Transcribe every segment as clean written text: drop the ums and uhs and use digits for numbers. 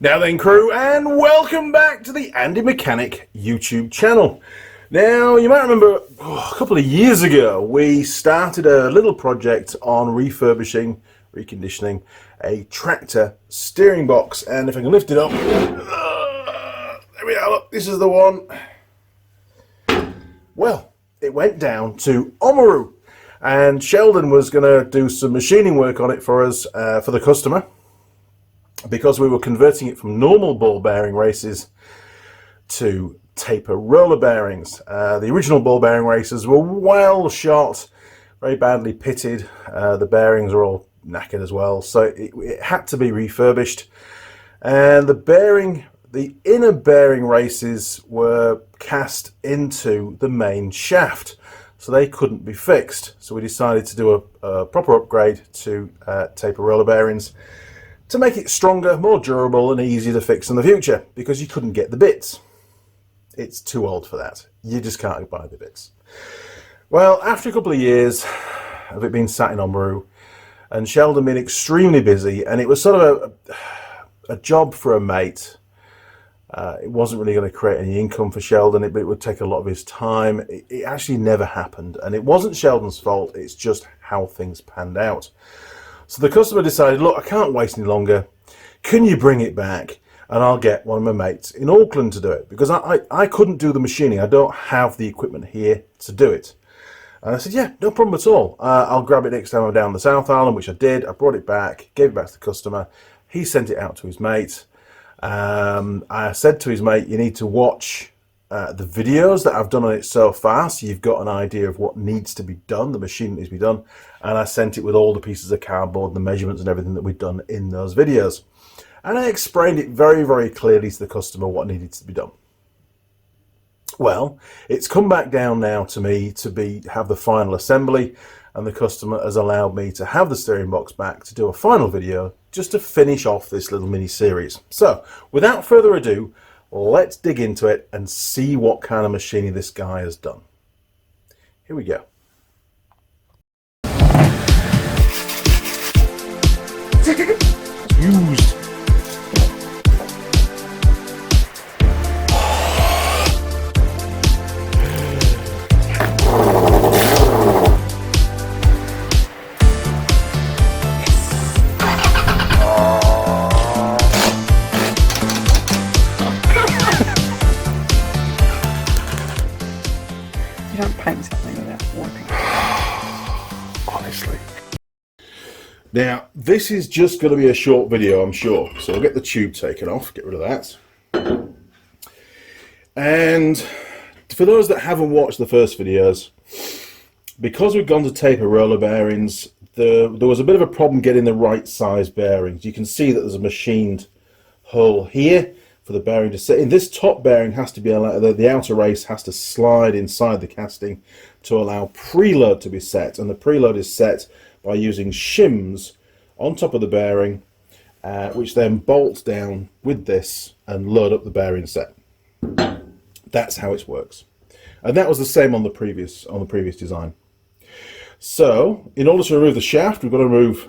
Now then, crew, and welcome back to the Andy Mechanic YouTube channel. Now, you might remember a couple of years ago, we started a little project on refurbishing, reconditioning a tractor steering box. And if I can lift it up, there we are, look, this is the one. Well, it went down to Oamaru, and Sheldon was going to do some machining work on it for us, for the customer, because we were converting it from normal ball bearing races to taper roller bearings. The original ball bearing races were well shot, very badly pitted. The bearings are all knackered as well, so it had to be refurbished. And the inner bearing races were cast into the main shaft, so they couldn't be fixed. So we decided to do a proper upgrade to taper roller bearings, to make it stronger, more durable and easier to fix in the future, because you couldn't get the bits. It's too old for that. You just can't buy the bits. Well, after a couple of years of it being sat in Oamaru and Sheldon being extremely busy, and it was sort of a job for a mate. It wasn't really going to create any income for Sheldon, but it would take a lot of his time. It actually never happened, and it wasn't Sheldon's fault, it's just how things panned out. So the customer decided, look, I can't waste any longer. Can you bring it back? And I'll get one of my mates in Auckland to do it, because I couldn't do the machining. I don't have the equipment here to do it. And I said, yeah, no problem at all. I'll grab it next time I'm down the South Island, which I did. I brought it back, gave it back to the customer. He sent it out to his mate. I said to his mate, you need to watch the videos that I've done on it so far, so you've got an idea of what needs to be done, the machine needs to be done. And I sent it with all the pieces of cardboard, the measurements and everything that we'd done in those videos. And I explained it very, very clearly to the customer what needed to be done. Well, it's come back down now to me to have the final assembly, and the customer has allowed me to have the steering box back to do a final video just to finish off this little mini series. So without further ado, let's dig into it and see what kind of machining this guy has done. Here we go. Used. You don't paint something without wiping it. Honestly. Now, this is just going to be a short video, I'm sure. So we'll get the tube taken off, get rid of that. And for those that haven't watched the first videos, because we've gone to taper roller bearings, there was a bit of a problem getting the right size bearings. You can see that there's a machined hole here for the bearing to sit in. This top bearing has to be allowed, the outer race has to slide inside the casting to allow preload to be set, and the preload is set by using shims on top of the bearing, which then bolt down with this and load up the bearing set. That's how it works, and that was the same on the previous design. So in order to remove the shaft, we've got to remove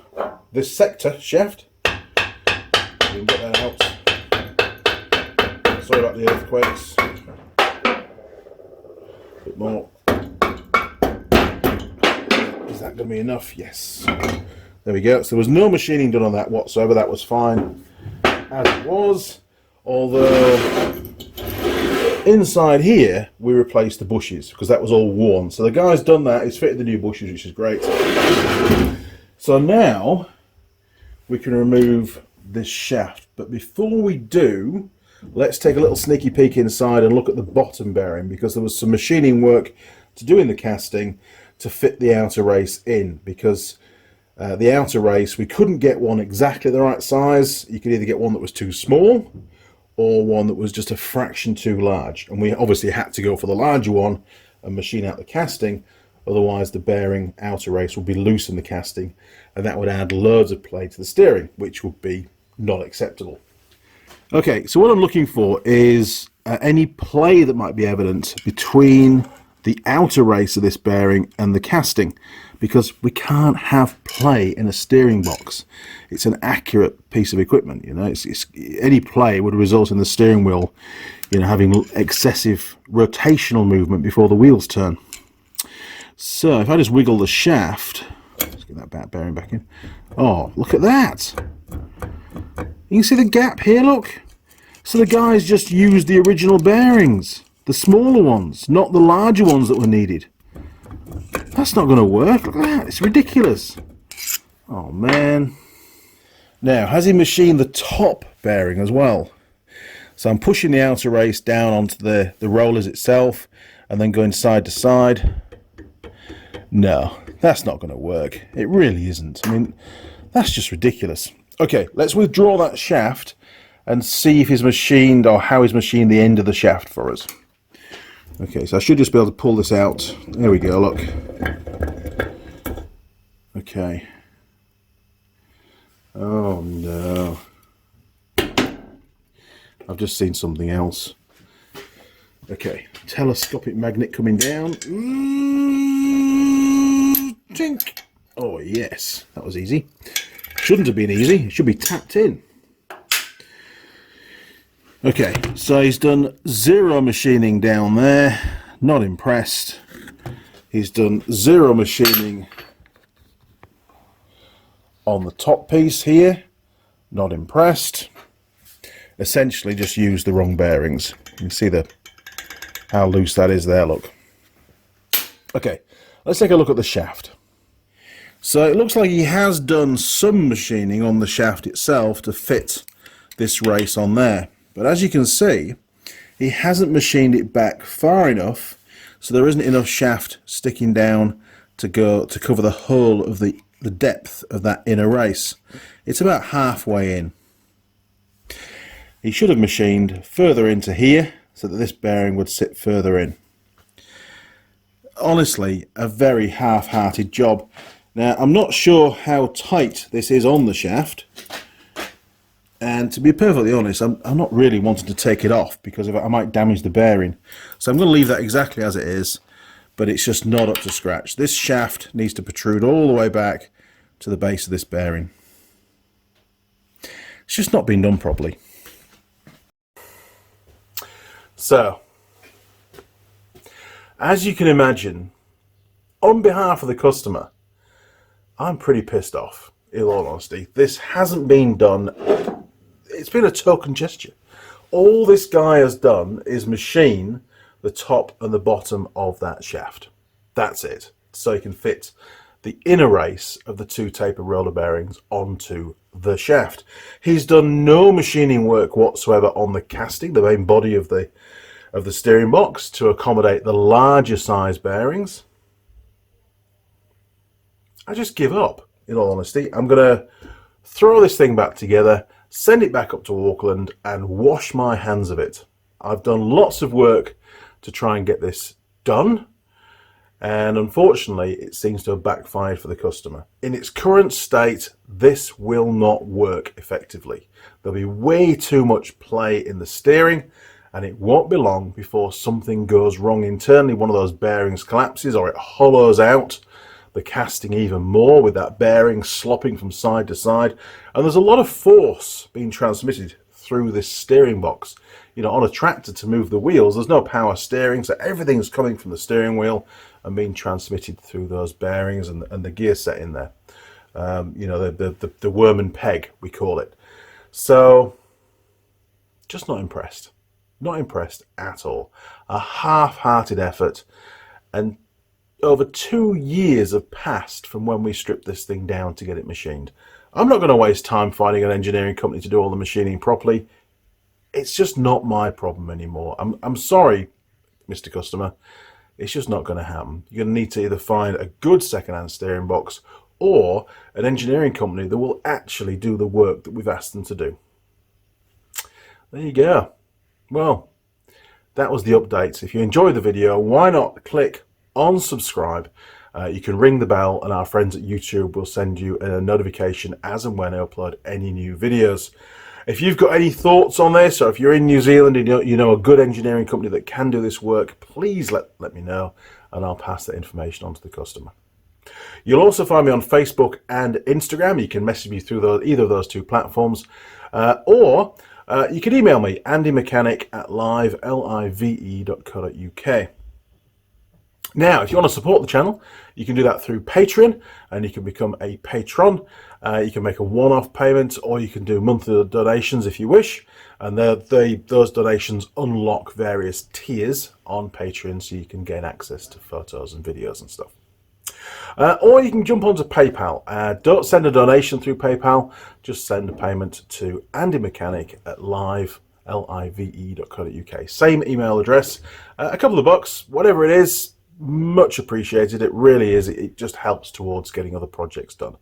this sector shaft. We can get that out. Sorry about the earthquakes. A bit more. Is that going to be enough? Yes. There we go. So there was no machining done on that whatsoever. That was fine as it was. Although inside here we replaced the bushes because that was all worn. So the guy's done that. He's fitted the new bushes, which is great. So now we can remove this shaft. But before we do, let's take a little sneaky peek inside and look at the bottom bearing, because there was some machining work to do in the casting to fit the outer race in, because the outer race, we couldn't get one exactly the right size. You could either get one that was too small or one that was just a fraction too large, and we obviously had to go for the larger one and machine out the casting, otherwise the bearing outer race would be loose in the casting, and that would add loads of play to the steering, which would be not acceptable. Okay, so what I'm looking for is any play that might be evident between the outer race of this bearing and the casting, because we can't have play in a steering box. It's an accurate piece of equipment, you know. Any play would result in the steering wheel, you know, having excessive rotational movement before the wheels turn. So if I just wiggle the shaft, let's get that back bearing back in. Oh, look at that! You can see the gap here, look. So the guys just used the original bearings, the smaller ones, not the larger ones that were needed. That's not going to work. Look at that. It's ridiculous. Oh, man. Now, has he machined the top bearing as well? So I'm pushing the outer race down onto the rollers itself and then going side to side. No, that's not going to work. It really isn't. I mean, that's just ridiculous. Okay, let's withdraw that shaft and see if he's machined, or how he's machined the end of the shaft for us. Okay, so I should just be able to pull this out. There we go, look. Okay. Oh no. I've just seen something else. Okay, telescopic magnet coming down. Tink. Oh yes, that was easy. Shouldn't have been easy, it should be tapped in. Okay, so he's done 0 machining down there, not impressed. He's done 0 machining on the top piece here, not impressed. Essentially just used the wrong bearings. You can see how loose that is there, look. Okay, let's take a look at the shaft. So it looks like he has done some machining on the shaft itself to fit this race on there. But as you can see, he hasn't machined it back far enough, so there isn't enough shaft sticking down to cover the whole of the depth of that inner race. It's about halfway in. He should have machined further into here so that this bearing would sit further in. Honestly, a very half-hearted job. Now, I'm not sure how tight this is on the shaft. And to be perfectly honest, I'm not really wanting to take it off because I might damage the bearing. So I'm going to leave that exactly as it is, but it's just not up to scratch. This shaft needs to protrude all the way back to the base of this bearing. It's just not been done properly. So, as you can imagine, on behalf of the customer, I'm pretty pissed off, in all honesty. This hasn't been done. It's been a token gesture. All this guy has done is machine the top and the bottom of that shaft. That's it. So he can fit the inner race of the 2 taper roller bearings onto the shaft. He's done no machining work whatsoever on the casting, the main body of the steering box, to accommodate the larger size bearings. I just give up, in all honesty. I'm going to throw this thing back together, send it back up to Auckland and wash my hands of it. I've done lots of work to try and get this done, and unfortunately it seems to have backfired for the customer. In its current state, this will not work effectively. There'll be way too much play in the steering, and it won't be long before something goes wrong internally. One of those bearings collapses, or it hollows out the casting even more with that bearing slopping from side to side. And there's a lot of force being transmitted through this steering box. You know, on a tractor to move the wheels, there's no power steering, so everything's coming from the steering wheel and being transmitted through those bearings and the gear set in there. You know, the worm and peg, we call it. So, just not impressed. Not impressed at all. A half-hearted effort, and over 2 years have passed from when we stripped this thing down to get it machined. I'm not going to waste time finding an engineering company to do all the machining properly. It's just not my problem anymore. I'm sorry, Mr. Customer. It's just not going to happen. You're going to need to either find a good second-hand steering box or an engineering company that will actually do the work that we've asked them to do. There you go. Well, that was the update. If you enjoyed the video, why not click on subscribe. You can ring the bell, and our friends at YouTube will send you a notification as and when I upload any new videos. If you've got any thoughts on this, or if you're in New Zealand and you know a good engineering company that can do this work, please let me know, and I'll pass that information on to the customer. You'll also find me on Facebook and Instagram. You can message me through either of those two platforms, or you can email me, andymechanic@live.co.uk. Now, if you want to support the channel, you can do that through Patreon, and you can become a patron. You can make a one-off payment, or you can do monthly donations if you wish, and those donations unlock various tiers on Patreon, so you can gain access to photos and videos and stuff. Or you can jump onto PayPal. Don't send a donation through PayPal, just send a payment to andymechanic@live.co.uk. Same email address, a couple of bucks, whatever it is, much appreciated. It really is. It just helps towards getting other projects done.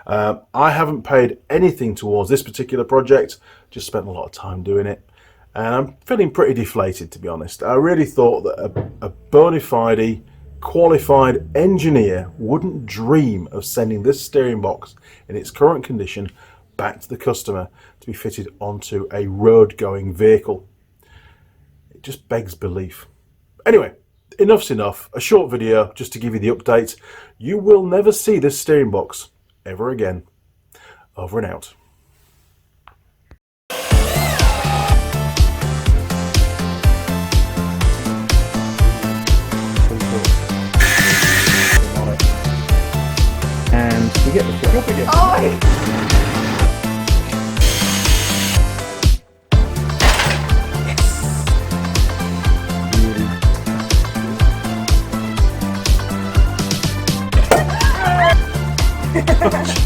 I haven't paid anything towards this particular project, just spent a lot of time doing it, and I'm feeling pretty deflated, to be honest. I really thought that a bona fide, qualified engineer wouldn't dream of sending this steering box in its current condition back to the customer to be fitted onto a road-going vehicle. It just begs belief. Anyway, enough's enough. A short video just to give you the update. You will never see this steering box ever again. Over and out. And we get the flip up again. Oh!